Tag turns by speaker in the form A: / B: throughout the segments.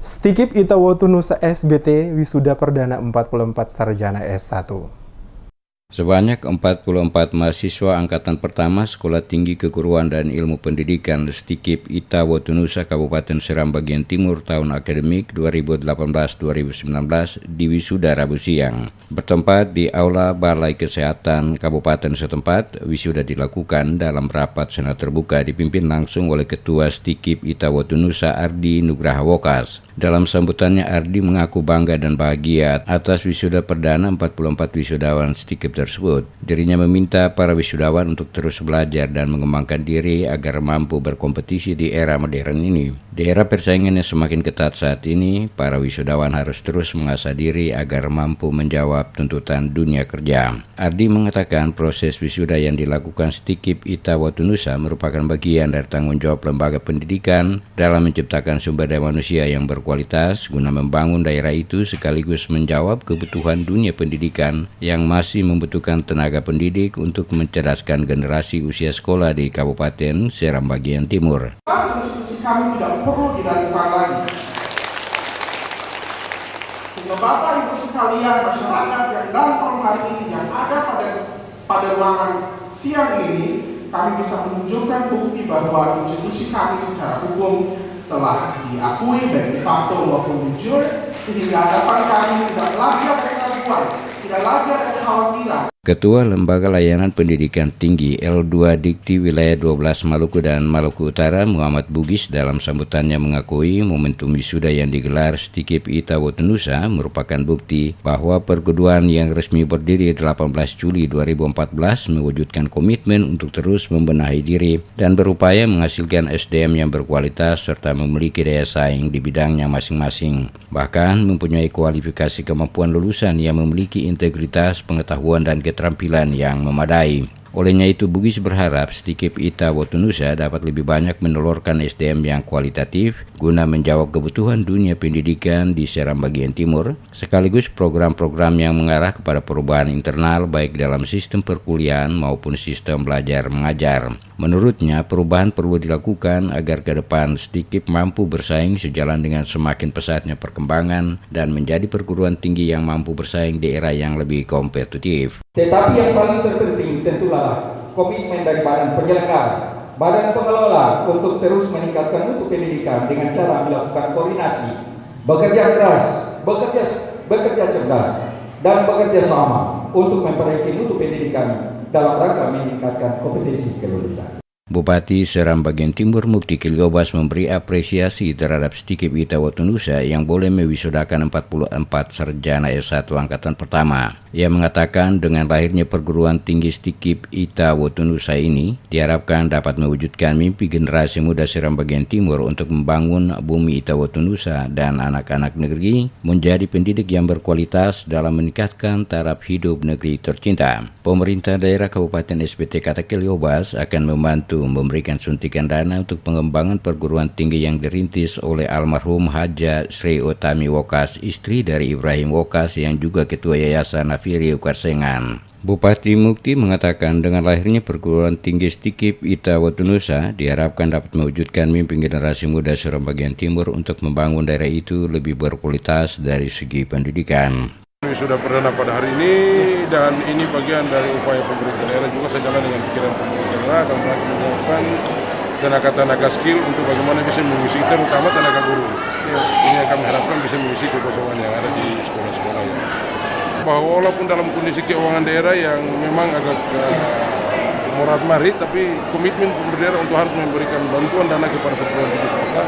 A: Stikip Itawotu Nusa SBT wisuda perdana 44 sarjana S1.
B: Sebanyak 44 mahasiswa angkatan pertama Sekolah Tinggi Keguruan dan Ilmu Pendidikan Stikip Itawotu Nusa Kabupaten Seram Bagian Timur tahun akademik 2018-2019 diwisuda Rabu siang. Bertempat di Aula Balai Kesehatan Kabupaten setempat, wisuda dilakukan dalam rapat senat terbuka dipimpin langsung oleh Ketua Stikip Itawotu Nusa Ardi Nugraha Wokas. Dalam sambutannya, Ardi mengaku bangga dan bahagia atas wisuda perdana 44 wisudawan Stikip tersebut. Dirinya meminta para wisudawan untuk terus belajar dan mengembangkan diri agar mampu berkompetisi di era modern ini. Di era persaingan yang semakin ketat saat ini, para wisudawan harus terus mengasah diri agar mampu menjawab tuntutan dunia kerja. Ardi mengatakan proses wisuda yang dilakukan Stikip Itawotu Nusa merupakan bagian dari tanggung jawab lembaga pendidikan dalam menciptakan sumber daya manusia yang berkualitas guna membangun daerah itu sekaligus menjawab kebutuhan dunia pendidikan yang masih membutuhkan tenaga pendidik untuk mencerdaskan generasi usia sekolah di Kabupaten Seram Bagian Timur.
C: Institusi kami tidak perlu diragukan lagi. Sehingga Bapak Ibu sekalian, masyarakat yang datang hari ini yang ada pada ruangan siang ini, kami bisa menunjukkan bukti bahwa institusi kami secara hukum telah diakui dan de facto maupun jujur, sehingga hadapan kami tidak lagi ada keraguan, tidak lagi ada kekhawatiran.
B: Ketua Lembaga Layanan Pendidikan Tinggi L2 Dikti Wilayah 12 Maluku dan Maluku Utara Muhammad Bugis dalam sambutannya mengakui momentum wisuda yang digelar Stikip Itawotu Nusa merupakan bukti bahwa perguruan yang resmi berdiri 18 Juli 2014 mewujudkan komitmen untuk terus membenahi diri dan berupaya menghasilkan SDM yang berkualitas serta memiliki daya saing di bidangnya masing-masing. Bahkan mempunyai kualifikasi kemampuan lulusan yang memiliki integritas, pengetahuan dan keterampilan yang memadai. Olehnya itu, Bugis berharap Stikip Itawotu Nusa dapat lebih banyak menelurkan SDM yang kualitatif guna menjawab kebutuhan dunia pendidikan di Seram Bagian Timur, sekaligus program-program yang mengarah kepada perubahan internal baik dalam sistem perkuliahan maupun sistem belajar mengajar. Menurutnya, perubahan perlu dilakukan agar ke depan Stikip mampu bersaing sejalan dengan semakin pesatnya perkembangan dan menjadi perguruan tinggi yang mampu bersaing di era yang lebih kompetitif.
D: Tetapi yang paling terpenting tentulah komitmen dari badan penyelenggara, badan pengelola untuk terus meningkatkan mutu pendidikan dengan cara melakukan koordinasi, bekerja keras, bekerja cerdas, dan bekerja sama untuk memperbaiki mutu pendidikan dalam rangka meningkatkan kompetensi kelulusan.
B: Bupati Seram Bagian Timur Mukti Kilyobas memberi apresiasi terhadap Stikip Itawotu Nusa yang boleh mewisudakan 44 sarjana S1 angkatan pertama. Ia mengatakan dengan lahirnya perguruan tinggi Stikip Itawotu Nusa ini diharapkan dapat mewujudkan mimpi generasi muda Seram Bagian Timur untuk membangun bumi Itawotu Nusa dan anak-anak negeri menjadi pendidik yang berkualitas dalam meningkatkan taraf hidup negeri tercinta. Pemerintah daerah Kabupaten SBT Kata Kilyobas akan membantu memberikan suntikan dana untuk pengembangan perguruan tinggi yang dirintis oleh almarhum Haja Sri Utami Wokas, istri dari Ibrahim Wokas yang juga Ketua Yayasan Nafiri Ukarsengan. Bupati Mukti mengatakan dengan lahirnya perguruan tinggi Stikip Itawotu Nusa diharapkan dapat mewujudkan mimpi generasi muda Seram Bagian Timur untuk membangun daerah itu lebih berkualitas dari segi pendidikan.
E: Sudah perdana pada hari ini dan ini bagian dari upaya pemerintah daerah juga sejalan dengan pikiran pemerintah daerah akan menyiapkan tenaga-tenaga skill untuk bagaimana bisa mengisi terutama tenaga guru. Ini akan mengharapkan bisa mengisi kekosongan yang ada di sekolah-sekolah ya. Bahwa walaupun dalam kondisi keuangan daerah yang memang agak morat-marit, tapi komitmen pemerintah daerah untuk harus memberikan bantuan dana kepada perguruan tinggi swasta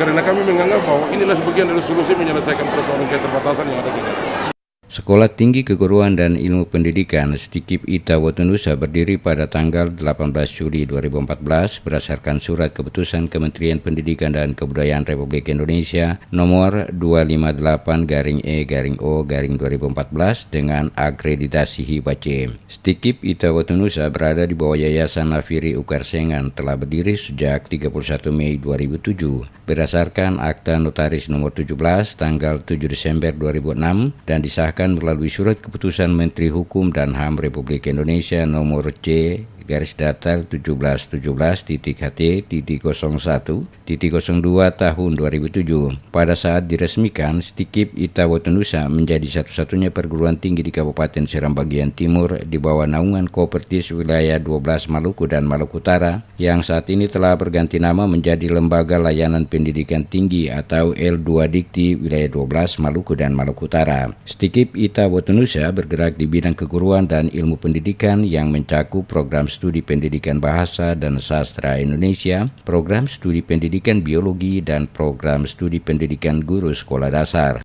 E: karena kami menganggap bahwa inilah sebagian dari solusi menyelesaikan persoalan keterbatasan yang ada di daerah.
B: Sekolah Tinggi Keguruan dan Ilmu Pendidikan Stikip Itawotu Nusa berdiri pada tanggal 18 Juli 2014 berdasarkan surat keputusan Kementerian Pendidikan dan Kebudayaan Republik Indonesia nomor 258-E-O-2014 dengan akreditasi HIPA C. Stikip Itawotu Nusa berada di bawah Yayasan Nafiri Ukarsengan telah berdiri sejak 31 Mei 2007 berdasarkan Akta Notaris nomor 17 tanggal 7 Desember 2006 dan disahkan melalui surat keputusan Menteri Hukum dan HAM Republik Indonesia nomor C 1717.HT.01.02 tahun 2007. Pada saat diresmikan, Stikip Ita Wotunusa menjadi satu-satunya perguruan tinggi di Kabupaten Seram bagian timur di bawah naungan Kopertis wilayah 12 Maluku dan Maluku Utara yang saat ini telah berganti nama menjadi Lembaga Layanan Pendidikan Tinggi atau L2 Dikti wilayah 12 Maluku dan Maluku Utara. Stikip Ita Wotunusa bergerak di bidang keguruan dan ilmu pendidikan yang mencakup program studi pendidikan bahasa dan sastra Indonesia, program studi pendidikan biologi, dan program studi pendidikan guru sekolah dasar.